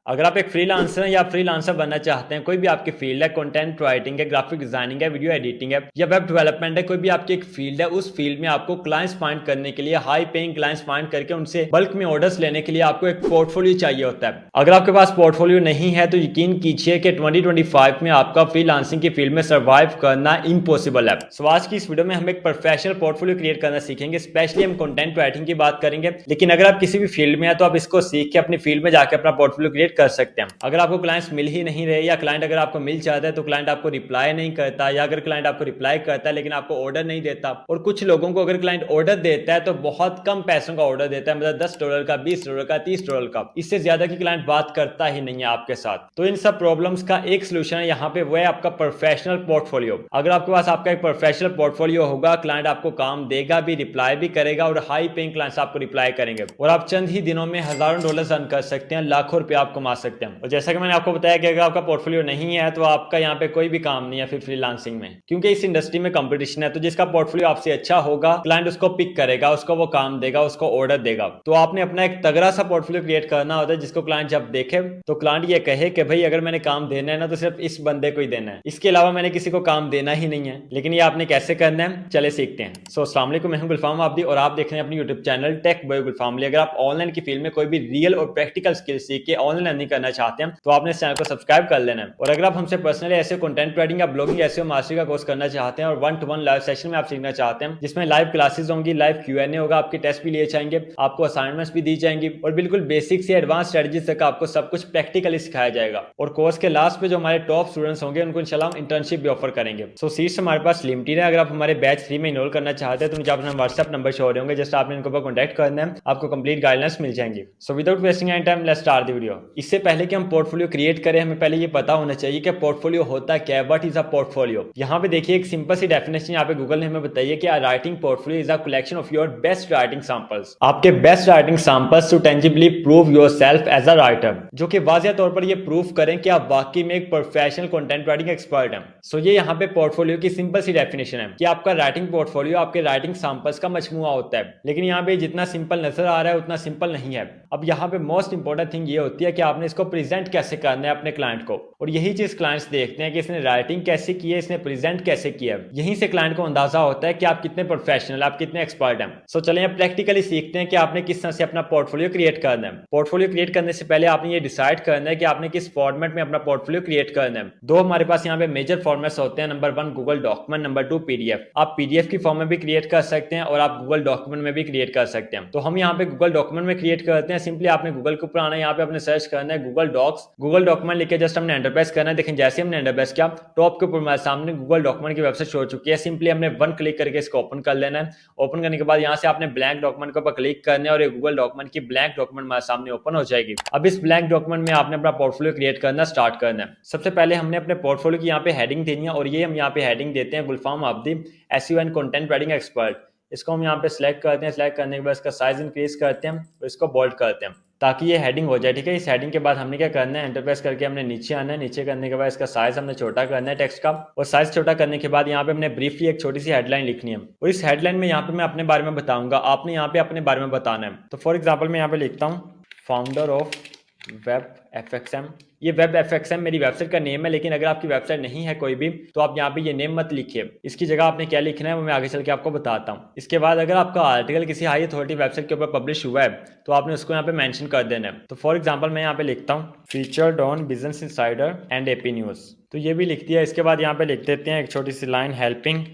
अगर आप एक फ्रीलांसर या फ्रीलांसर बनना चाहते हैं, कोई भी आपकी फील्ड है, कंटेंट राइटिंग है, ग्राफिक डिजाइनिंग है, वीडियो एडिटिंग है या वेब डेवलपमेंट है, कोई भी आपकी एक फील्ड है, उस फील्ड में आपको क्लाइंट्स फाइंड करने के लिए, हाई पेइंग क्लाइंट्स फाइंड करके उनसे बल्क में ऑर्डर्स लेने के लिए आपको एक पोर्टफोलियो चाहिए होता है। अगर आपके पास पोर्टफोलियो नहीं है तो यकीन कीजिए कि 2025 में आपका फ्रीलांसिंग की फील्ड में सर्वाइव करना इम्पॉसिबल है। सो आज की इस वीडियो में हम एक प्रोफेशनल पोर्टफोलियो क्रिएट करना सीखेंगे, स्पेशली हम कंटेंट राइटिंग की बात करेंगे। लेकिन अगर आप किसी भी फील्ड में है तो आप इसको सीख के अपनी फील्ड में जाकर अपना पोर्टफोलियो क्रिएट कर सकते हैं। अगर आपको क्लाइंट्स मिल ही नहीं रहे या क्लाइंट अगर आपको मिल जाता है तो क्लाइंट आपको रिप्लाई नहीं करता, या अगर क्लाइंट आपको रिप्लाई करता है लेकिन आपको ऑर्डर नहीं देता, और कुछ लोगों को अगर क्लाइंट ऑर्डर देता है तो बहुत कम पैसों का ऑर्डर देता है, मतलब $10 का, $20 का, $30 का, इससे ज्यादा की क्लाइंट बात करता ही नहीं है आपके साथ। तो इन सब प्रॉब्लम्स का एक सोल्यूशन है यहाँ पे, वो है आपका प्रोफेशनल पोर्टफोलियो। अगर आपके पास आपका एक प्रोफेशनल पोर्टफोलियो होगा, क्लाइंट आपको काम देगा भी, रिप्लाई भी करेगा, और हाई पेइंग क्लाइंट्स आपको रिप्लाई करेंगे, और आप चंद ही दिनों में हजारों डॉलर अर्न कर सकते हैं, लाखों रुपए आप कमा सकते हैं। और जैसा कि मैंने आपको बताया कि अगर आपका पोर्टफोलियो नहीं है तो आपका यहाँ पे कोई भी काम नहीं है फिर फ्रीलांसिंग में, क्योंकि इस इंडस्ट्री में कंपटीशन है। तो जिसका पोर्टफोलियो आपसे अच्छा होगा, क्लाइंट उसको पिक करेगा, उसको वो काम देगा, उसको ऑर्डर देगा। तो आपने अपना एक तगड़ा सा पोर्टफोलियो क्रिएट करना होता है, जिसको क्लाइंट जब देखे तो क्लाइंट ये कहे कि भाई अगर मैंने काम देना है ना तो सिर्फ इस बंदे को ही देना है, इसके अलावा मैंने किसी को काम देना ही नहीं है। लेकिन ये आपने कैसे करना है, चले सीखते हैं। सो अस्सलाम वालेकुम, मैं हूं गुलफाम आबदी और आप देख रहे हैं अपनी यूट्यूब चैनल टेक बॉय गुलफाम। अगर आप ऑनलाइन की फील्ड में कोई भी रियल और प्रैक्टिकल स्किल सीख के ऑनलाइन अर्निंग करना चाहते हैं तो आपने इस चैनल को सब्सक्राइब कर लेना है। और अगर आप हमसे पर्सनली ऐसे कंटेंट राइटिंग या ब्लॉगिंग एसईओ मास्टरी का कोर्स करना चाहते हैं और 1-to-1 लाइव सेशन में आप सीखना चाहते हैं, जिसमें लाइव क्लासेस होंगी, लाइव क्यूएनए होगा, आपके टेस्ट भी लिए जाएंगे, आपको असाइनमेंट्स भी दी जाएंगी, और बिल्कुल बेसिक से एडवांस स्ट्रेटजीज तक आपको सब कुछ प्रैक्टिकली सिखाया जाएगा। और कोर्स के लास्ट पे जो हमारे टॉप स्टूडेंट्स होंगे उनको इंशाल्लाह इंटर्नशिप भी ऑफर करेंगे। सो सीट्स हमारे पास लिमिटेड है। अगर आप हमारे बैच 3 में इनरोल करना चाहते हैं तो मुझे अपना व्हाट्सएप नंबर शो हो रहे होंगे, जस्ट आपने इनके ऊपर कॉन्टैक्ट करना है, आपको कंप्लीट गाइडलाइंस मिल जाएंगी। So without wasting any time let's start the video. इससे पहले कि हम पोर्टफोलियो क्रिएट करें, हमें पहले ये पता होना चाहिए कि पोर्टफोलियो होता क्या है, व्हाट इज अ पोर्टफोलियो। यहाँ पे देखिए एक सिंपल सी डेफिनेशन यहाँ पे गूगल ने हमें बताई है कि writing portfolio is a collection of your best writing samples, आपके best writing samples to tangibly prove yourself as a writer, जो कि वाज़ेह तौर पर ये प्रूव करें कि आप वाकई में एक प्रोफेशनल कंटेंट राइटिंग एक्सपर्ट हैं। सो ये यहाँ पे पोर्टफोलियो की सिंपल सी डेफिनेशन है कि आपका राइटिंग पोर्टफोलियो आपके राइटिंग सैंपल्स का मजमुआ होता है। लेकिन यहाँ पे जितना सिंपल नजर आ रहा है उतना सिंपल नहीं है। अब यहाँ पे मोस्ट इंपॉर्टेंट थिंग ये होती है कि आपने इसको प्रेजेंट कैसे करना है अपने क्लाइंट को, और यही चीज क्लाइंट्स देखते हैं कि इसने राइटिंग कैसे की है, इसने प्रेजेंट कैसे किया है। यहीं से क्लाइंट को अंदाजा होता है कि आप कितने प्रोफेशनल, आप कितने एक्सपर्ट हैं। सो चलिए अब प्रैक्टिकली सीखते हैं कि आपने किस तरह से अपना पोर्टफोलियो क्रिएट करना है। पोर्टफोलियो क्रिएट करने से पहले आपने ये डिसाइड करना है कि आपने किस फॉर्मेट में अपना पोर्टफोलियो क्रिएट करना है। दो हमारे पास यहाँ पे मेजर फॉर्मेट्स होते हैं, number 1 Google document, number 2 PDF. आप पीडीएफ की फॉर्म में भी क्रिएट कर सकते हैं और आप गूगल डॉक्यूमेंट में भी क्रिएट कर सकते हैं। तो हम यहाँ पे गूगल डॉक्यूमेंट में क्रिएट करते हैं। सिंपली आपने गूगल के ऊपर आना है, यहाँ पे आपने सर्च करना है गूगल डॉक्स, गूगल डॉक्यूमेंट लिख के जस्ट हमने एंटर प्रेस करना है। देखें जैसे हमने एंटर प्रेस किया टॉप के ऊपर हमारे सामने गूगल डॉक्यूमेंट की वेबसाइट शो हो चुकी है। सिंपली हमने 1 क्लिक करके इसको ओपन कर लेना है। ओपन करने के बाद यहाँ से आपने ब्लैंक डॉक्यूमेंट के ऊपर क्लिक करना है और ये गूगल डॉक्यूमेंट की ब्लैंक डॉक्यूमेंट हमारे सामने ओपन हो जाएगी। अब इस ब्लैंक डॉक्यूमेंट में आपने अपना पोर्टफोलियो क्रिएट करना स्टार्ट करना है। सबसे पहले हमने अपने पोर्टफोलियो की यहाँ पे हेडिंग देनी है, और ये हम यहाँ पे हेडिंग देते हैं Gulfam Abdi SEO and content writing expert. इसको हम यहाँ पे सिलेक्ट करते हैं। सिलेक्ट करने के बाद इसका साइज इंक्रीज करते हैं और इसको बोल्ड करते हैं ताकि ये हेडिंग हो जाए। ठीक है, इस हेडिंग के बाद हमने क्या करना है, एंटर प्रेस करके हमने नीचे आना है। नीचे करने के बाद इसका साइज हमने छोटा करना है टेक्स्ट का, और साइज छोटा करने के बाद यहाँ पे हमने ब्रीफली एक छोटी सी हेडलाइन लिखनी है, और इस हेडलाइन में यहाँ पे मैं अपने बारे में बताऊंगा, आपने यहाँ पे अपने बारे में बताना है। तो फॉर एग्जाम्पल मैं यहाँ पे लिखता हूँ फाउंडर ऑफ वेब एफएक्सएम। ये वेब एफएक्सएम मेरी वेबसाइट का नेम है, लेकिन अगर आपकी वेबसाइट नहीं है कोई भी तो आप यहाँ पे ये नेम मत लिखिए। इसकी जगह आपने क्या लिखना है वो मैं आगे चल के आपको बताता हूँ। इसके बाद अगर आपका आर्टिकल किसी हाई अथॉरिटी वेबसाइट के ऊपर पब्लिश हुआ है तो आपने उसको यहाँ पे मेंशन कर देना है। तो फॉर एग्जांपल मैं यहाँ पे लिखता हूँ featured on business insider and AP news, तो ये भी लिख दिया। इसके बाद यहाँ पे लिख देते हैं एक छोटी सी line, helping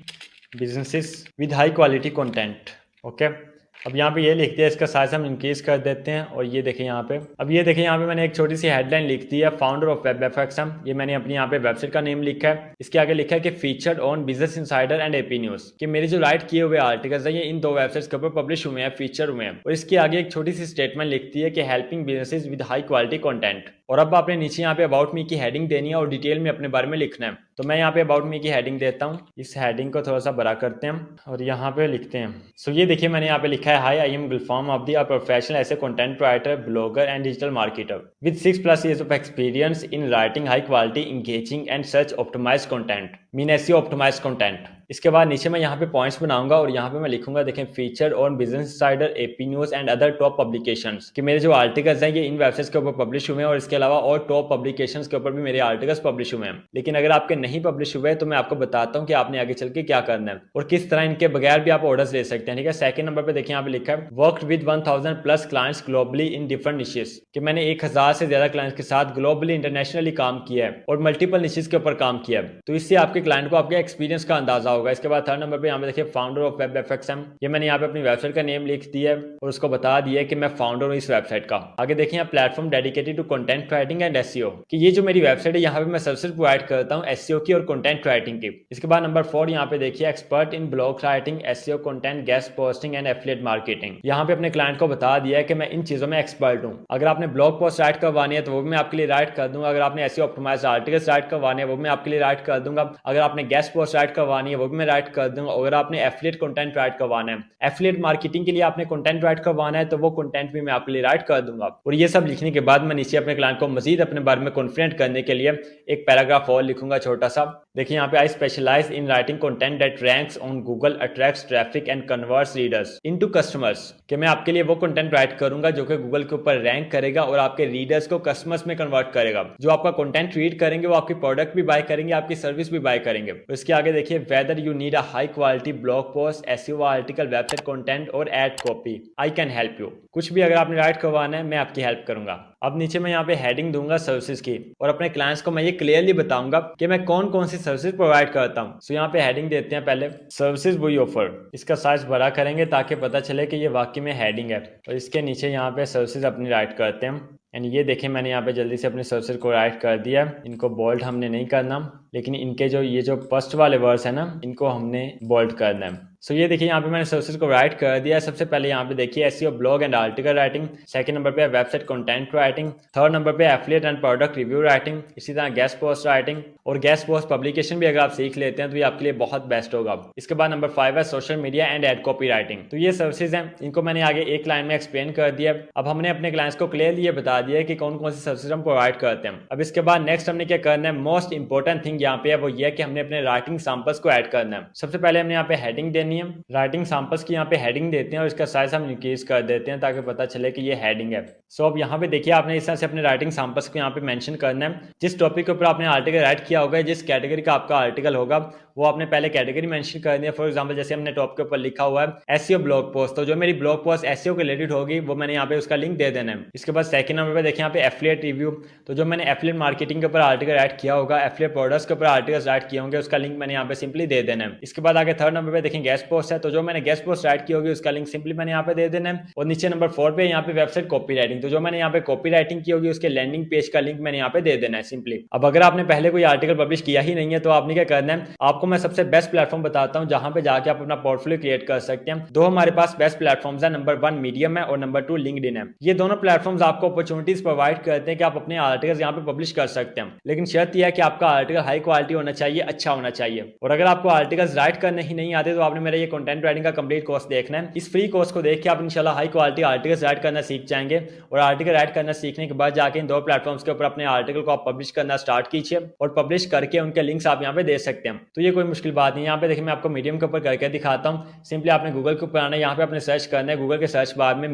businesses with high quality content. Okay, अब यहाँ पे ये लिख दिया। इसका साइज हम इंक्रीज कर देते हैं, और ये देखें यहाँ पे, अब ये देखें यहाँ पे मैंने एक छोटी सी हेडलाइन लिख दी है फाउंडर ऑफ वेब एफएक्सएम। ये मैंने अपनी यहाँ पे वेबसाइट का नेम लिखा है। इसके आगे लिखा है कि featured on business insider and AP news, कि मेरे जो राइट किए हुए आर्टिकल्स है ये इन 2 वेबसाइट्स के ऊपर पब्लिश हुए हैं, फीचर हुए हैं। और इसके आगे एक छोटी सी स्टेटमेंट लिखती है कि helping businesses with high quality content. और अब आपने नीचे यहाँ पे अबाउट मी की हेडिंग देनी है और डिटेल में अपने बारे में लिखना है। तो मैं यहाँ पे अबाउट मी की हेडिंग देता हूँ, इस हेडिंग को थोड़ा सा बड़ा करते हैं और यहाँ पे लिखते हैं। सो ये देखिए मैंने यहाँ पे लिखा है, hi I am Gulfam Abdi, a professional SEO content writer, blogger and digital marketer with 6+ years of experience in writing high quality, engaging and search optimized content, mean SEO optimized content. इसके बाद नीचे मैं यहाँ पे पॉइंट्स बनाऊंगा और यहाँ पे मैं लिखूंगा, देखें, feature on business insider, AP news and other top publications, कि मेरे जो आर्टिकल्स हैं ये इन वेबसाइट्स के ऊपर पब्लिश हुए हैं और इसके अलावा और टॉप पब्लिकेशंस के ऊपर भी मेरे आर्टिकल्स पब्लिश हुए हैं। लेकिन अगर आपके नहीं पब्लिश हुए तो मैं आपको बताता हूँ कि आपने आगे चल के क्या करना है और किस तरह इनके बगैर भी आप ऑर्डर्स ले सकते हैं। ठीक है, सेकंड नंबर पे देखिए यहाँ पे लिखा है, work with 1000+ clients globally in different niches, कि मैंने 1000 से ज्यादा क्लाइंट्स के साथ ग्लोबली इंटरनेशनली काम किया है और मल्टीपल निशेस के ऊपर काम किया है। तो इससे आपके क्लाइंट को आपके एक्सपीरियंस का अंदाजा होगा। इसके बाद थर्ड नंबर पे यहाँ पे देखिए, फाउंडर ऑफ वेब एफएक्सएम, ये मैंने यहाँ पे अपनी वेबसाइट का नेम लिख दिया है और उसको बता दिया है कि मैं फाउंडर हूँ इस वेबसाइट का। आगे देखिए, platform dedicated to content writing and SEO, कि ये जो मेरी वेबसाइट है यहाँ पे मैं सर्विसेज प्रोवाइड करता हूँ एसईओ की और कंटेंट राइटिंग की। इसके बाद नंबर 4 यहाँ पे देखिए, expert in blog writing, SEO, content, guest posting and affiliate marketing. यहाँ पे अपने क्लाइंट को बता दिया है कि मैं इन चीजों में एक्सपर्ट हूँ। अगर आपने ब्लॉग पोस्ट राइट करवानी है तो वो भी मैं आपके लिए राइट कर दूंगा। अगर आपने एसईओ ऑप्टिमाइज्ड आर्टिकल्स राइट करवाने हैं वो मैं आपके लिए राइट कर दूंगा। अगर आपने गेस्ट पोस्ट राइट करवानी है वो भी मैं राइट कर दूंगा। अगर आपने एफिलिएट कंटेंट राइट करवाना है, एफिलिएट मार्केटिंग के लिए आपने कंटेंट राइट करवाना है तो वो कंटेंट भी मैं आपके लिए राइट कर दूंगा। और ये सब लिखने के बाद मैं नीचे अपने क्लाइंट को मजीद अपने बारे में कॉन्फिडेंट करने के लिए एक पैराग्राफ और लिखूंगा छोटा सा। देखिए यहाँ पे, I specialize in writing content that ranks on Google, attracts traffic and converts readers into customers, कि मैं आपके लिए वो कंटेंट राइट करूंगा जो कि गूगल के ऊपर रैंक करेगा और आपके रीडर्स को कस्टमर्स में कन्वर्ट करेगा। जो आपका कंटेंट रीड करेंगे वो आपकी प्रोडक्ट भी बाय करेंगे, आपकी सर्विस भी बाय करेंगे। इसके आगे देखिए, whether you need a high quality blog post, SEO article, website content और ad copy, I can help you. कुछ भी अगर आपने राइट करवाना है मैं आपकी हेल्प करूंगा। अब नीचे मैं यहाँ पे हेडिंग दूंगा सर्विसेज की और अपने क्लाइंट्स को मैं ये क्लियरली बताऊंगा कि मैं कौन कौन सी सर्विसेज प्रोवाइड करता हूँ। सो यहाँ पे हेडिंग देते हैं पहले, सर्विसेज वी ऑफर, इसका साइज बड़ा करेंगे ताकि पता चले कि ये वाकई में हेडिंग है। और इसके नीचे यहाँ पे सर्विसेज अपनी राइट करते हैं। एंड ये देखें, मैंने यहाँ पे जल्दी से अपने सर्विसेज को राइट कर दिया। इनको बोल्ड हमने नहीं करना, लेकिन इनके ये जो फर्स्ट वाले वर्ड्स है ना, इनको हमने बोल्ड करना है। सो ये देखिए, यहाँ पे मैंने सर्विसेज को राइट कर दिया। सबसे पहले यहाँ पे देखिए, SEO blog and article writing, second number पे website content writing, third number पे affiliate and product review writing, इसी तरह गेस्ट पोस्ट राइटिंग और गेस्ट पोस्ट पब्लिकेशन भी अगर आप सीख लेते हैं तो ये आपके लिए बहुत बेस्ट होगा। इसके बाद नंबर 5 है social media and ad copy writing. तो ये सर्विसेज हैं, इनको मैंने आगे एक लाइन में एक्सप्लेन कर दिया। अब हमने अपने क्लाइंट्स को क्लियरली ये बता दिया कि कौन कौन सी सर्विसेज हम प्रोवाइड करते हैं। अब इसके बाद नेक्स्ट हमने क्या करना है, मोस्ट इंपॉर्टेंट थिंग यहाँ पे है वो ये कि हमने अपने राइटिंग सैंपल्स को ऐड करना है। सबसे पहले हमने यहाँ पे हेडिंग देनी है, राइटिंग सैंपल्स की यहाँ पे हेडिंग देते हैं और इसका साइज हम इंक्रीज कर देते हैं ताकि पता चले कि ये हेडिंग है। सो अब यहाँ पे देखिए, आपने इस तरह से अपने राइटिंग सैंपल्स को यहाँ पे मेंशन करना है। जिस टॉपिक के ऊपर आपने आर्टिकल राइट किया होगा, जिस कैटेगरी का आपका आर्टिकल होगा, वो आपने पहले कैटेगरी मेंशन करनी है। फॉर एग्जांपल जैसे हमने टॉप के ऊपर लिखा हुआ है एसईओ ब्लॉग पोस्ट, तो जो मेरी ब्लॉग पोस्ट एसईओ के रिलेटेड होगी वो मैंने यहाँ पे उसका लिंक दे देना है। इसके बाद सेकंड नंबर पे देखिए यहाँ पे एफिलिएट रिव्यू, तो जो मैंने एफिलिएट मार्केटिंग के ऊपर आर्टिकल राइट किया होगा, एफिलिएट प्रोडक्ट्स के ऊपर आर्टिकल्स राइट किए होंगे, उसका लिंक मैंने यहाँ पे सिंपली दे देना है। इसके बाद आगे थर्ड नंबर पे देखें गेस्ट पोस्ट है, तो जो मैंने गेस्ट पोस्ट राइट की होगी उसका लिंक सिंपली मैंने यहाँ पे दे देना है। और नीचे नंबर 4 पे यहाँ पे वेबसाइट कॉपी राइटिंग, तो जो मैंने यहाँ पे कॉपी राइटिंग की होगी उसके लैंडिंग पेज का लिंक मैंने यहाँ पे दे देना है सिंपली। अब अगर आपने पहले कोई आर्टिकल पब्लिश किया ही नहीं है तो आपने क्या करना है, आपको मैं सबसे बेस्ट प्लेटफॉर्म बताता हूँ जहां पे जाके आप अपना पोर्टफोलियो क्रिएट कर सकते हैं। दो हमारे पास बेस्ट प्लेटफॉर्म्स है, नंबर 1 मीडियम है और नंबर 2 लिंक्डइन है। ये दोनों प्लेटफॉर्म्स आपको अपॉर्चुनिटीज प्रोवाइड करते हैं कि आप अपने आर्टिकल्स यहाँ पे पब्लिश कर सकते हैं, लेकिन शर्त यह है कि आपका आर्टिकल हाई क्वालिटी होना चाहिए, अच्छा होना चाहिए। और अगर आपको आर्टिकल्स राइट करने ही नहीं आते तो आपने मेरा ये कंटेंट राइटिंग का कंप्लीट कोर्स देखना है। इस फ्री कोर्स को देख के आप इंशाल्लाह हाई क्वालिटी आर्टिकल्स राइट करना सीख जाएंगे और आर्टिकल राइट करना सीखने के बाद जाके इन दो प्लेटफॉर्म्स के ऊपर अपने आर्टिकल को आप पब्लिश करना स्टार्ट कीजिए और पब्लिश करके उनके लिंक्स आप यहाँ पे दे सकते हैं। तो ये कोई मुश्किल बात नहीं है। यहाँ पे देखिए, मैं आपको मीडियम के ऊपर करके दिखाता हूँ। सिंपली आपने गूगल के ऊपर आना है, यहाँ पे आपने सर्च करना है गूगल के सर्च बार में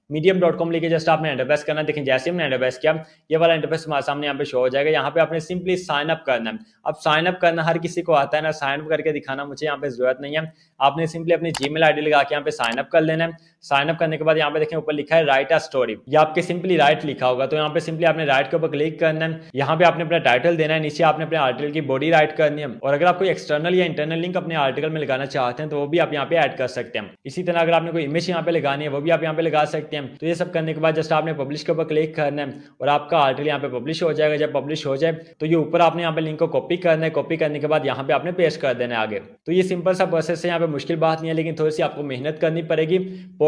medium.com लिखे जस्ट आपने एंटर प्रेस करना है। देखिए जैसे हमने एंटर प्रेस किया ये वाला इंटरफेस हमारे सामने यहाँ पे शो हो जाएगा। यहाँ पे आपने सिंपली साइन अप करना है। अब साइन अप करना हर किसी को आता है ना, साइन अप करके दिखाना मुझे यहाँ पे जरूरत नहीं है। आपने सिंपली अपनी जीमेल आईडी लगा के यहाँ पे साइन अप कर लेना है। साइन अप करने के बाद यहाँ पे देखें ऊपर लिखा है राइट अ स्टोरी, ये आपके सिंपली राइट लिखा होगा, तो यहाँ पे सिंपली आपने राइट के ऊपर क्लिक करना है। यहाँ पे आपने अपना टाइटल देना है, नीचे आपने अपने आर्टिकल की बॉडी राइट करनी है। और अगर आप कोई एक्सटर्नल या इंटरनल लिंक अपने आर्टिकल में लगाना चाहते हैं तो वो भी आप यहाँ पे ऐड कर सकते हैं। इसी तरह अगर आपने कोई इमेज यहाँ पे लगानी है वो भी आप यहाँ पे लगा सकते हैं। तो ये सब करने के बाद जस्ट आपने पब्लिश के ऊपर क्लिक करना है और आपका आर्टिकल यहाँ पे पब्लिश हो जाएगा। जब पब्लिश हो जाए तो ये ऊपर आपने यहाँ पे लिंक को कॉपी करना है, कॉपी करने के बाद यहाँ पे आपने पेस्ट कर देना है आगे। तो ये सिंपल सा प्रोसेस है, यहाँ पे मुश्किल बात नहीं है, लेकिन थोड़ी सी आपको मेहनत करनी पड़ेगी।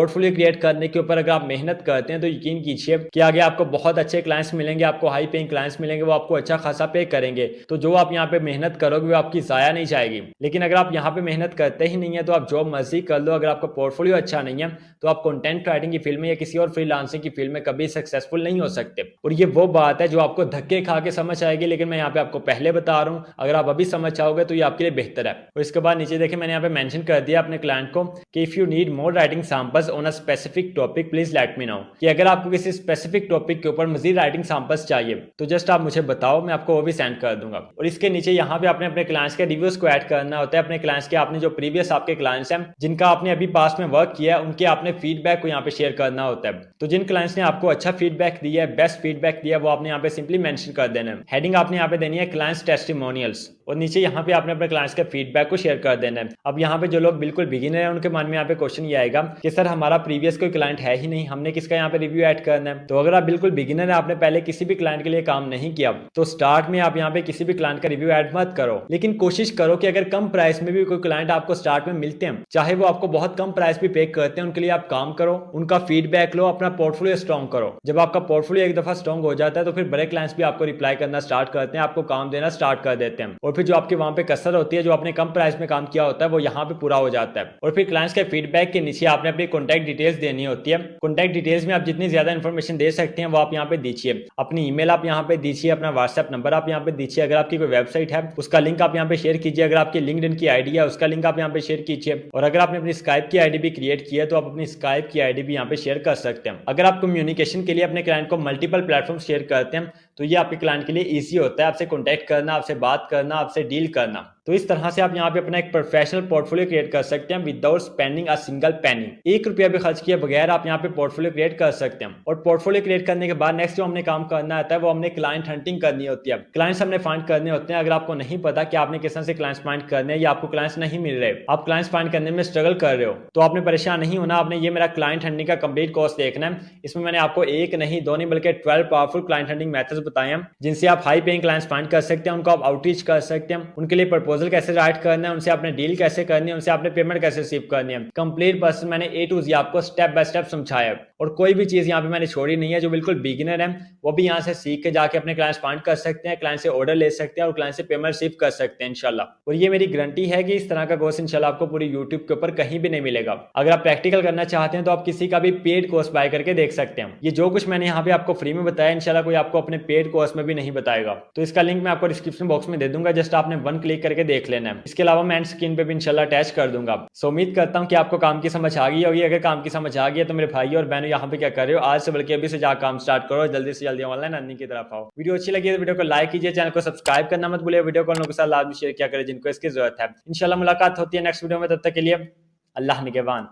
पोर्टफोलियो क्रिएट करने के ऊपर अगर आप मेहनत करते हैं तो यकीन कीजिए कि आगे आपको बहुत अच्छे क्लाइंट्स मिलेंगे, आपको हाई पेइंग क्लाइंट्स मिलेंगे, वो आपको अच्छा खासा पे करेंगे। तो जो आप यहाँ पे मेहनत करोगे वो आपकी जाया नहीं जाएगी। लेकिन अगर आप यहाँ पे मेहनत करते ही नहीं है तो आप जॉब मर्जी कर लो, अगर आपका पोर्टफोलियो अच्छा नहीं है तो आप कंटेंट राइटिंग की फील्ड में या किसी और फ्रीलांसिंग की फील्ड में कभी सक्सेसफुल नहीं हो सकते। और ये वो बात है जो आपको धक्के खा के समझ आएगी, लेकिन मैं यहाँ पे आपको पहले बता रहा हूँ, अगर आप अभी समझ आओगे तो ये आपके लिए बेहतर है। और इसके बाद नीचे देखिए मैंने यहाँ पे मेंशन कर दिया अपने क्लाइंट को कि if you need more writing samples on a specific topic please let me know, कि अगर आपको किसी स्पेसिफिक टॉपिक के ऊपर मजीद राइटिंग सैंपल्स चाहिए तो जस्ट आप मुझे बताओ, मैं आपको वो भी सेंड कर दूंगा। और इसके नीचे यहाँ पे आपने अपने क्लाइंट्स के रिव्यूज को ऐड करना होता है। अपने क्लाइंट्स के आपने जो प्रीवियस आपके क्लाइंट्स हैं जिनका आपने अभी पास में वर्क किया है उनके आपने फीडबैक को यहाँ पे शेयर करना होता है। तो जिन क्लाइंट्स ने आपको अच्छा फीडबैक दिया है, बेस्ट फीडबैक दिया है, वो आपने यहाँ पे सिंपली मेंशन कर देना है। हेडिंग आपने यहाँ पे देनी है क्लाइंट्स टेस्टिमोनियल्स, और नीचे यहाँ पे आपने अपने क्लाइंट्स के फीडबैक को शेयर कर देना है। अब यहाँ पे जो लोग बिल्कुल बिगिनर है उनके मन में यहाँ पे क्वेश्चन ये आएगा कि सर हमारा प्रीवियस कोई क्लाइंट है ही नहीं, हमने किसका यहाँ पे रिव्यू ऐड करना है। तो अगर आप बिल्कुल बिगिनर है, आपने पहले किसी भी क्लाइंट के लिए काम नहीं किया, तो स्टार्ट में आप यहाँ पे किसी भी क्लाइंट का रिव्यू ऐड मत करो। लेकिन कोशिश करो कि अगर कम प्राइस में भी कोई क्लाइंट आपको स्टार्ट में मिलते हैं, चाहे वो आपको बहुत कम प्राइस भी पे करते हैं, उनके लिए आप काम करो, उनका फीडबैक लो, अपना पोर्टफोलियो स्ट्रॉन्ग करो। जब आपका पोर्टफोलियो एक दफा स्ट्रॉन्ग हो जाता है तो फिर बड़े क्लाइंट्स भी आपको रिप्लाई करना स्टार्ट करते हैं, आपको काम देना स्टार्ट कर देते हैं। और फिर जो आपके वहां पे कसर होती है, जो आपने कम प्राइस में काम किया होता है, वो यहाँ पे पूरा हो जाता है। और फिर क्लाइंट्स के फीडबैक के नीचे आपने अपनी कॉन्टैक्ट डिटेल्स देनी होती है। कॉन्टैक्ट डिटेल्स में आप जितनी ज्यादा इन्फॉर्मेशन दे सकते हैं वो आप यहाँ पे दीजिए। अपनी ईमेल आप यहाँ पे दीजिए, अपना व्हाट्सएप नंबर आप यहाँ पे दीजिए, अगर आपकी कोई वेबसाइट है उसका लिंक आप यहाँ पे शेयर कीजिए, अगर आपकी लिंक्डइन की आईडी है उसका लिंक आप यहाँ पे शेयर कीजिए, और अगर आपने अपनी स्काइप की आईडी भी क्रिएट की है तो आप अपनी स्काइप की आईडी भी यहाँ पे शेयर कर सकते हैं। अगर आप कम्युनिकेशन के लिए अपने क्लाइंट को मल्टीपल प्लेटफॉर्म शेयर करते हैं तो ये आपके क्लाइंट के लिए ईजी होता है आपसे कॉन्टैक्ट करना, आपसे बात करना, आपसे डील करना। तो इस तरह से आप यहाँ पे अपना एक प्रोफेशनल पोर्टफोलियो क्रिएट कर सकते हैं without spending a single penny. 1 रुपया भी खर्च किए बगैर आप यहाँ पे पोर्टफोलियो क्रिएट कर सकते हैं। और पोर्टफोलियो क्रिएट करने के बाद नेक्स्ट जो हमने काम करना आता है वो हमने क्लाइंट हंटिंग करनी होती है। क्लाइंट्स हमने फाइंड करने होते हैं। अगर आपको नहीं पता कि आपने किस तरह से क्लाइंट्स फाइंड करने हैं या आपको क्लाइंट्स नहीं मिल रहे, आप क्लाइंट्स फाइंड करने में स्ट्रगल कर रहे हो, तो आपने परेशान नहीं होना। आपने ये मेरा क्लाइंट हंटिंग का कंप्लीट कोर्स देखना है। इसमें मैंने आपको 1 नहीं 2 नहीं बल्कि 12 पावरफुल क्लाइंट हंटिंग मेथड्स बताए हैं जिनसे आप हाई पेइंग क्लाइंट्स फाइंड कर सकते हैं, उनको आप आउटरीच कर सकते हैं, उनके लिए प्रपोजल कैसे राइट करना है, उनसे आपने डील कैसे करनी है, उनसे आपने पेमेंट कैसे रिसीव करनी है। कंप्लीट पर्सन मैंने A to Z आपको स्टेप बाय स्टेप समझाया है और कोई भी चीज यहाँ पे मैंने छोड़ी नहीं है। जो बिल्कुल बिगिनर है वो भी यहाँ से सीख के जाके अपने क्लाइंट्स फाइंड कर सकते हैं, क्लाइंट से ऑर्डर ले सकते हैं और क्लाइंट से पेमेंट रिसीव कर सकते हैं इंशाल्लाह। और ये मेरी गारंटी है कि इस तरह का कोर्स इंशाल्लाह आपको पूरी यूट्यूब के ऊपर कहीं भी नहीं मिलेगा। अगर आप प्रैक्टिकल करना चाहते हैं तो आप किसी का भी पेड कोर्स बाय करके देख सकते हैं। ये जो कुछ मैंने यहाँ पे आपको फ्री में बताया इंशाल्लाह कोई आपको अपने पेड कोर्स में भी नहीं बताएगा। तो इसका लिंक मैं आपको डिस्क्रिप्शन बॉक्स में दे दूंगा, जस्ट आपने 1 क्लिक करके देख लेना है। इसके अलावा मैं स्क्रीन पे भी इंशाल्लाह अटैच कर दूंगा। सो उम्मीद करता हूँ कि आपको काम की समझ आ गई होगी। अगर काम की समझ आ गई है तो मेरे भाई और बहनों यहाँ पे क्या कर रहे हो, आज से बल्कि अभी से जाकर काम स्टार्ट करो, जल्दी से जल्दी ऑनलाइन अर्निंग की तरफ आओ। वीडियो अच्छी लगी तो वीडियो को लाइक कीजिए, चैनल को सब्सक्राइब करना मत भूलिए, वीडियो को लोगों के साथ लाजमी शेयर किया करें जिनको इसकी जरूरत है। इंशाल्लाह मुलाकात होती है नेक्स्ट वीडियो में, तब तक के लिए अल्लाह निगहबान।